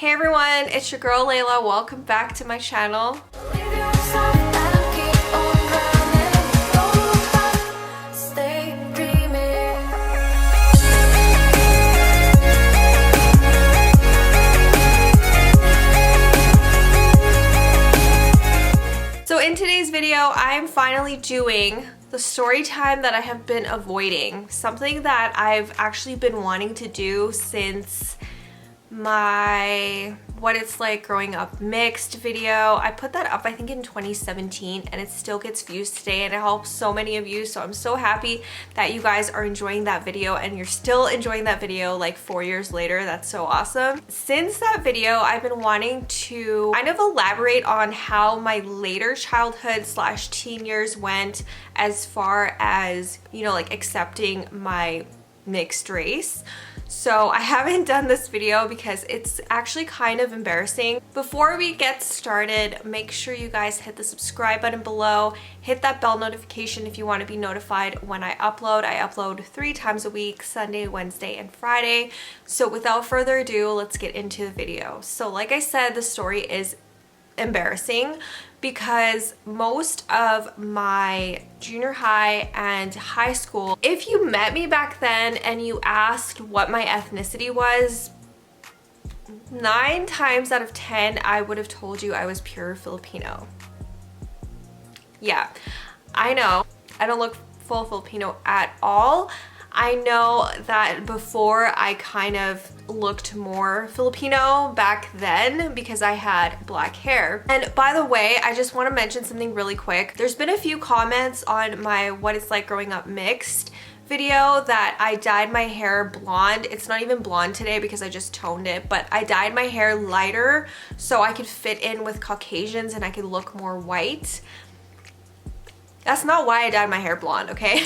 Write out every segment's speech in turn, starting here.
Hey everyone, it's your girl Layla. Welcome back to my channel. So in today's video, I'm finally doing the story time that I have been avoiding. Something that I've actually been wanting to do since my what it's like growing up mixed video. I put that up I think in 2017 and it still gets views today and it helps so many of you, so I'm so happy that you guys are enjoying that video and you're still enjoying that video like 4 years later. That's so awesome. Since that video, I've been wanting to kind of elaborate on how my later childhood / teen years went as far as, you know, like accepting my mixed race. So I haven't done this video because it's actually kind of embarrassing. Before we get started, make sure you guys hit the subscribe button below, hit that bell notification if you want to be notified when I upload. I upload 3 times a week, Sunday, Wednesday, and Friday. So without further ado, let's get into the video. So like I said, the story is embarrassing because most of my junior high and high school, if you met me back then and you asked what my ethnicity was, 9 times out of 10 I would have told you I was pure Filipino. Yeah, I know I don't look full Filipino at all. I know that before I kind of looked more Filipino back then because I had black hair. And by the way, I just want to mention something really quick. There's been a few comments on my what it's like growing up mixed video that I dyed my hair blonde. It's not even blonde today because I just toned it, but I dyed my hair lighter so I could fit in with Caucasians and I could look more white. That's not why I dyed my hair blonde, okay?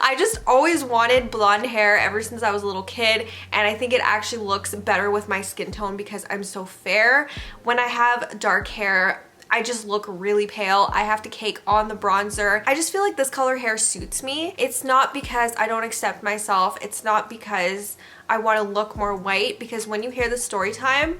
I just always wanted blonde hair ever since I was a little kid, and I think it actually looks better with my skin tone because I'm so fair. When I have dark hair, I just look really pale. I have to cake on the bronzer. I just feel like this color hair suits me. It's not because I don't accept myself. It's not because I want to look more white, because when you hear the story time,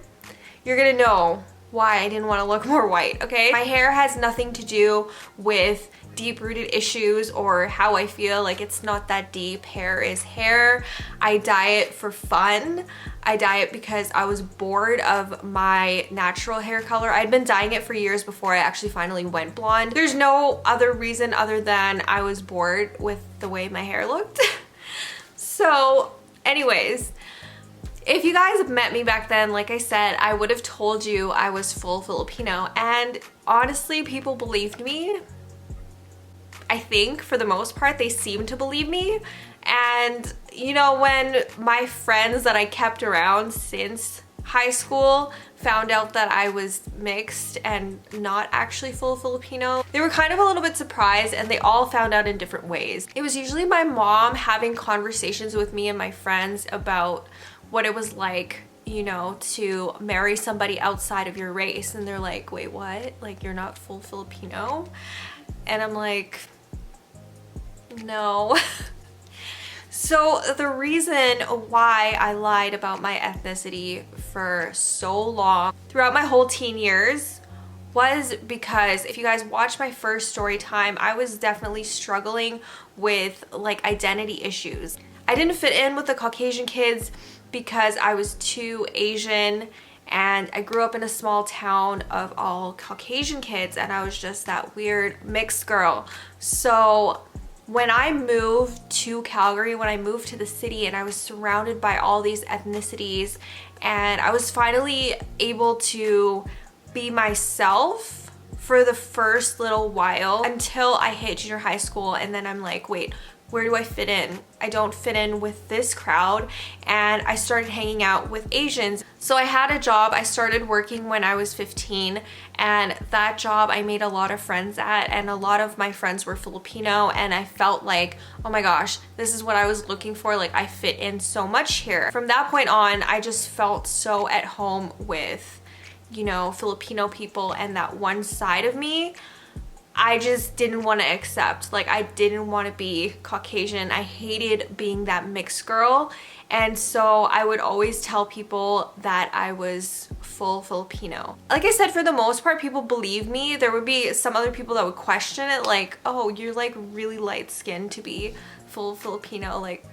you're gonna know why I didn't want to look more white, okay? My hair has nothing to do with deep-rooted issues or how I feel. Like, it's not that deep. Hair is hair. I dye it for fun. I dye it because I was bored of my natural hair color. I'd been dyeing it for years before I actually finally went blonde. There's no other reason other than I was bored with the way my hair looked. So anyways, if you guys met me back then, like I said, I would have told you I was full Filipino, and honestly, people believed me. I think for the most part, they seemed to believe me. And you know, when my friends that I kept around since high school found out that I was mixed and not actually full Filipino, they were kind of a little bit surprised, and they all found out in different ways. It was usually my mom having conversations with me and my friends about what it was like, you know, to marry somebody outside of your race. And they're like, wait, what? Like, you're not full Filipino? And I'm like, no. So the reason why I lied about my ethnicity for so long throughout my whole teen years was because if you guys watched my first story time, I was definitely struggling with like identity issues. I didn't fit in with the Caucasian kids because I was too Asian, and I grew up in a small town of all Caucasian kids, and I was just that weird mixed girl. So when I moved to Calgary, when I moved to the city and I was surrounded by all these ethnicities, and I was finally able to be myself for the first little while until I hit junior high school, and then I'm like, wait, where do I fit in? I don't fit in with this crowd. And I started hanging out with Asians. So I had a job. I started working when I was 15, and that job I made a lot of friends at, and a lot of my friends were Filipino, and I felt like, oh my gosh, this is what I was looking for. Like, I fit in so much here. From that point on, I just felt so at home with, you know, Filipino people and that one side of me. I just didn't want to accept. Like, I didn't want to be Caucasian. I hated being that mixed girl. And so I would always tell people that I was full Filipino. Like I said, for the most part, people believe me. There would be some other people that would question it, like, oh, you're like really light skinned to be full Filipino. Like,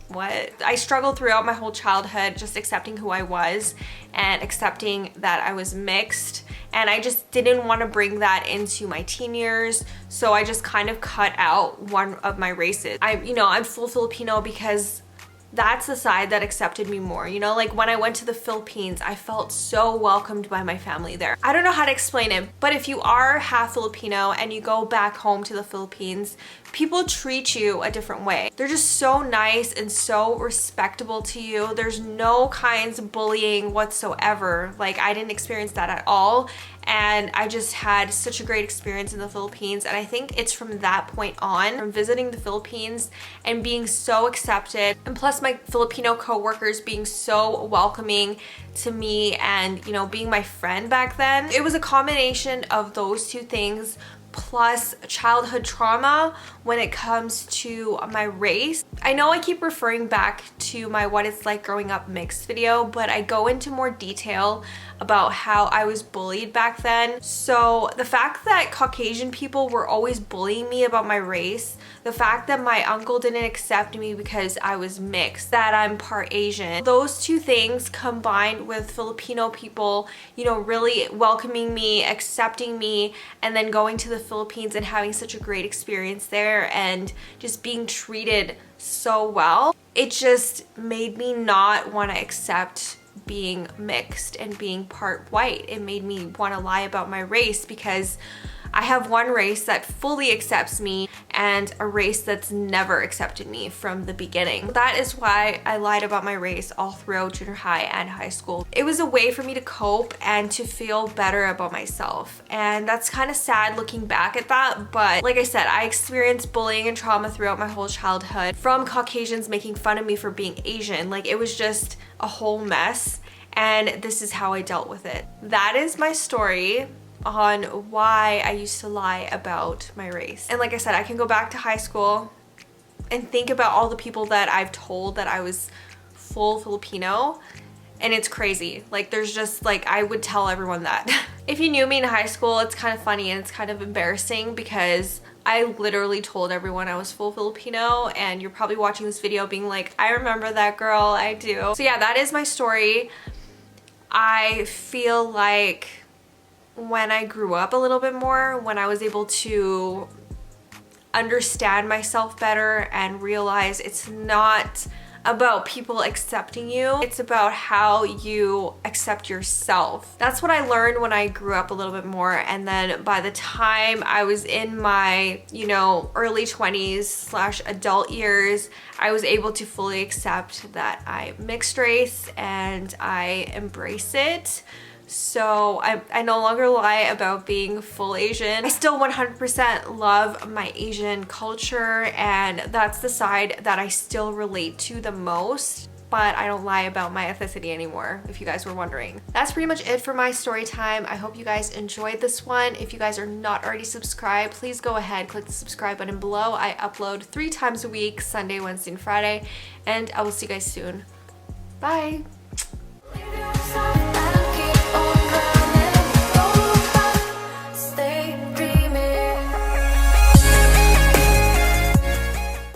what? I struggled throughout my whole childhood just accepting who I was and accepting that I was mixed, and I just didn't want to bring that into my teen years, so I just kind of cut out one of my races. I'm full Filipino because that's the side that accepted me more. You know, like when I went to the Philippines, I felt so welcomed by my family there. I don't know how to explain it, but if you are half Filipino and you go back home to the Philippines, people treat you a different way. They're just so nice and so respectable to you. There's no kinds of bullying whatsoever. Like, I didn't experience that at all. And I just had such a great experience in the Philippines. And I think it's from that point on, from visiting the Philippines and being so accepted, and plus my Filipino coworkers being so welcoming to me and, you know, being my friend back then. It was a combination of those two things, plus childhood trauma when it comes to my race. I know I keep referring back to my What It's Like Growing Up Mixed video, but I go into more detail about how I was bullied back then. So the fact that Caucasian people were always bullying me about my race, the fact that my uncle didn't accept me because I was mixed, that I'm part Asian, those two things combined with Filipino people, you know, really welcoming me, accepting me, and then going to the Philippines and having such a great experience there and just being treated so well, it just made me not want to accept being mixed and being part white. It made me want to lie about my race because I have one race that fully accepts me and a race that's never accepted me from the beginning. That is why I lied about my race all throughout junior high and high school. It was a way for me to cope and to feel better about myself. And that's kind of sad looking back at that. But like I said, I experienced bullying and trauma throughout my whole childhood from Caucasians making fun of me for being Asian. Like, it was just a whole mess. And this is how I dealt with it. That is my story on why I used to lie about my race. And like I said, I can go back to high school and think about all the people that I've told that I was full Filipino, and it's crazy. Like, there's just like, I would tell everyone that. If you knew me in high school, it's kind of funny and it's kind of embarrassing because I literally told everyone I was full Filipino, and you're probably watching this video being like, I remember that girl, I do. So yeah, that is my story. I feel like when I grew up a little bit more, when I was able to understand myself better and realize it's not about people accepting you, it's about how you accept yourself. That's what I learned when I grew up a little bit more, and then by the time I was in my, you know, early 20s / adult years, I was able to fully accept that I'm mixed race and I embrace it. So I no longer lie about being full Asian. I still 100% love my Asian culture, and that's the side that I still relate to the most, but I don't lie about my ethnicity anymore, if you guys were wondering. That's pretty much it for my story time. I hope you guys enjoyed this one. If you guys are not already subscribed, please go ahead, click the subscribe button below. I upload 3 times a week, Sunday, Wednesday, and Friday, and I will see you guys soon. Bye!